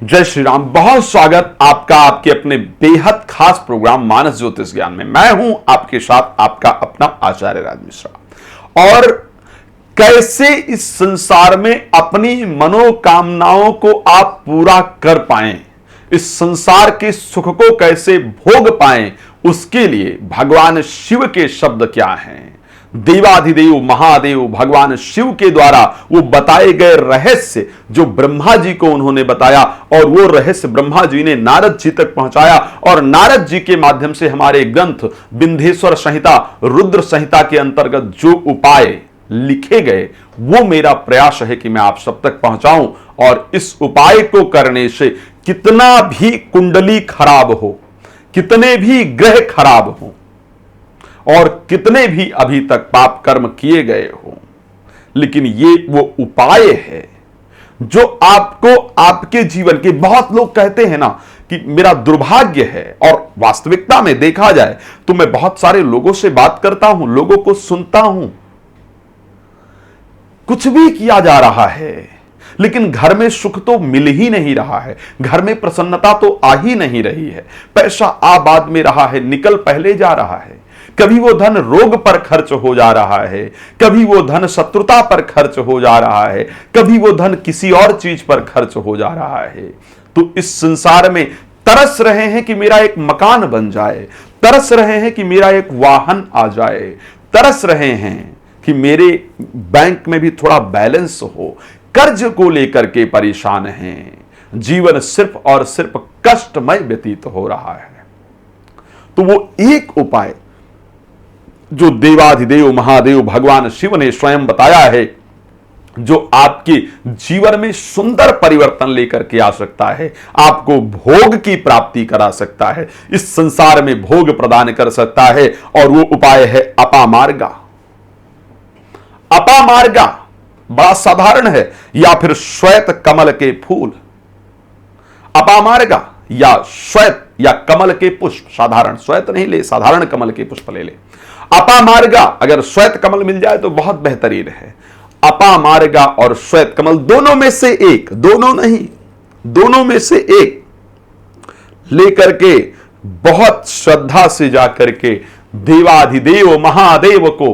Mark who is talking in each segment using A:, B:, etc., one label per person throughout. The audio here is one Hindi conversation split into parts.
A: जय श्री राम। बहुत स्वागत आपका आपके अपने बेहद खास प्रोग्राम मानस ज्योतिष ज्ञान में। मैं हूं आपके साथ आपका अपना आचार्य राज मिश्रा। और कैसे इस संसार में अपनी मनोकामनाओं को आप पूरा कर पाएं, इस संसार के सुख को कैसे भोग पाएं, उसके लिए भगवान शिव के शब्द क्या हैं, देवाधिदेव महादेव भगवान शिव के द्वारा वो बताए गए रहस्य जो ब्रह्मा जी को उन्होंने बताया, और वो रहस्य ब्रह्मा जी ने नारद जी तक पहुंचाया, और नारद जी के माध्यम से हमारे ग्रंथ विंध्येश्वर संहिता, रुद्र संहिता के अंतर्गत जो उपाय लिखे गए, वो मेरा प्रयास है कि मैं आप सब तक पहुंचाऊं। और इस उपाय को करने से कितना भी कुंडली खराब हो, कितने भी ग्रह खराब हो, और कितने भी अभी तक पाप कर्म किए गए हो, लेकिन ये वो उपाय है जो आपको आपके जीवन के, बहुत लोग कहते हैं ना कि मेरा दुर्भाग्य है, और वास्तविकता में देखा जाए तो मैं बहुत सारे लोगों से बात करता हूं, लोगों को सुनता हूं, कुछ भी किया जा रहा है लेकिन घर में सुख तो मिल ही नहीं रहा है, घर में प्रसन्नता तो आ ही नहीं रही है, पैसा आ बाद में रहा है, निकल पहले जा रहा है, कभी वो धन रोग पर खर्च हो जा रहा है, कभी वो धन शत्रुता पर खर्च हो जा रहा है, कभी वो धन किसी और चीज पर खर्च हो जा रहा है। तो इस संसार में तरस रहे हैं कि मेरा एक मकान बन जाए, तरस रहे हैं कि मेरा एक वाहन आ जाए, तरस रहे हैं कि मेरे बैंक में भी थोड़ा बैलेंस हो, कर्ज को लेकर के परेशान हैं, जीवन सिर्फ और सिर्फ कष्टमय व्यतीत हो रहा है। तो वो एक उपाय जो देवाधिदेव महादेव भगवान शिव ने स्वयं बताया है, जो आपके जीवन में सुंदर परिवर्तन लेकर के आ सकता है, आपको भोग की प्राप्ति करा सकता है, इस संसार में भोग प्रदान कर सकता है, और वो उपाय है अपामार्गा। अपामार्गा बड़ा साधारण है, या फिर श्वेत कमल के फूल। अपामार्गा या श्वेत या कमल के पुष्प, साधारण श्वेत नहीं ले, साधारण कमल के पुष्प ले ले। अपामार्गा, अगर श्वेत कमल मिल जाए तो बहुत बेहतरीन है। अपामार्गा और श्वेत कमल दोनों में से एक, दोनों नहीं, दोनों में से एक लेकर के बहुत श्रद्धा से जाकर के देवाधिदेव महादेव को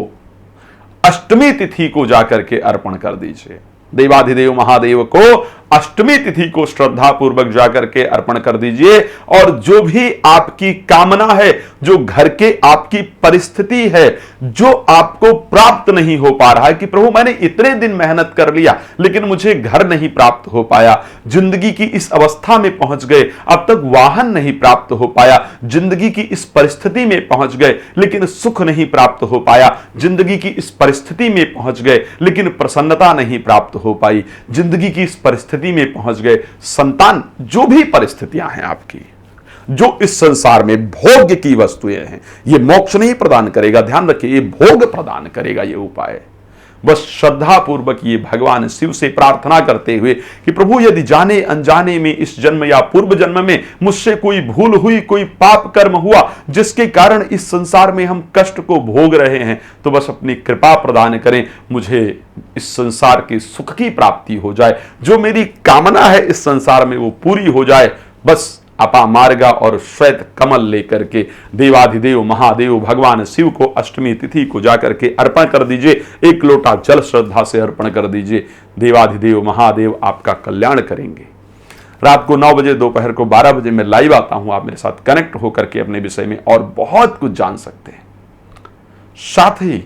A: अष्टमी तिथि को जाकर के अर्पण कर दीजिए। देवाधिदेव महादेव को अष्टमी तिथि को श्रद्धा पूर्वक जाकर के अर्पण कर दीजिए। और जो भी आपकी कामना है, जो घर के आपकी परिस्थिति है, जो आपको प्राप्त नहीं हो पा रहा है कि प्रभु मैंने इतने दिन मेहनत कर लिया लेकिन मुझे घर नहीं प्राप्त हो पाया, जिंदगी की इस अवस्था में पहुंच गए, अब तक वाहन नहीं प्राप्त हो पाया, जिंदगी की इस परिस्थिति में पहुंच गए लेकिन सुख नहीं प्राप्त हो पाया, जिंदगी की इस परिस्थिति में पहुंच गए लेकिन प्रसन्नता नहीं प्राप्त हो पाई, जिंदगी की इस परिस्थिति में पहुंच गए, संतान, जो भी परिस्थितियां हैं आपकी, जो इस संसार में भोग की वस्तुएं हैं, ये मोक्ष नहीं प्रदान करेगा, ध्यान रखिए, ये भोग प्रदान करेगा ये उपाय। बस श्रद्धा पूर्वक ये भगवान शिव से प्रार्थना करते हुए कि प्रभु यदि जाने अनजाने में इस जन्म या पूर्व जन्म में मुझसे कोई भूल हुई, कोई पाप कर्म हुआ जिसके कारण इस संसार में हम कष्ट को भोग रहे हैं, तो बस अपनी कृपा प्रदान करें, मुझे इस संसार के सुख की प्राप्ति हो जाए, जो मेरी कामना है इस संसार में वो पूरी हो जाए। बस अपामार्गा और श्वेत कमल लेकर के देवाधिदेव महादेव भगवान शिव को अष्टमी तिथि को जाकर के अर्पण कर दीजिए। एक लोटा जल श्रद्धा से अर्पण कर दीजिए। देवाधिदेव महादेव आपका कल्याण करेंगे। रात को 9 बजे, दोपहर को 12 बजे मैं लाइव आता हूं, आप मेरे साथ कनेक्ट होकर के अपने विषय में और बहुत कुछ जान सकते हैं। साथ ही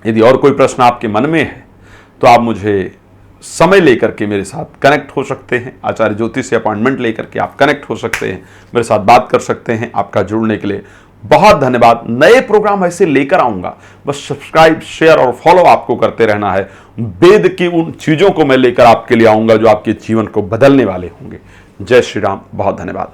A: यदि और कोई प्रश्न आपके मन में है तो आप मुझे समय लेकर के मेरे साथ कनेक्ट हो सकते हैं। आचार्य ज्योतिष से अपॉइंटमेंट लेकर के आप कनेक्ट हो सकते हैं, मेरे साथ बात कर सकते हैं। आपका जुड़ने के लिए बहुत धन्यवाद। नए प्रोग्राम ऐसे लेकर आऊंगा, बस सब्सक्राइब, शेयर और फॉलो आपको करते रहना है। वेद की उन चीजों को मैं लेकर आपके लिए आऊंगा जो आपके जीवन को बदलने वाले होंगे। जय श्री राम, बहुत धन्यवाद।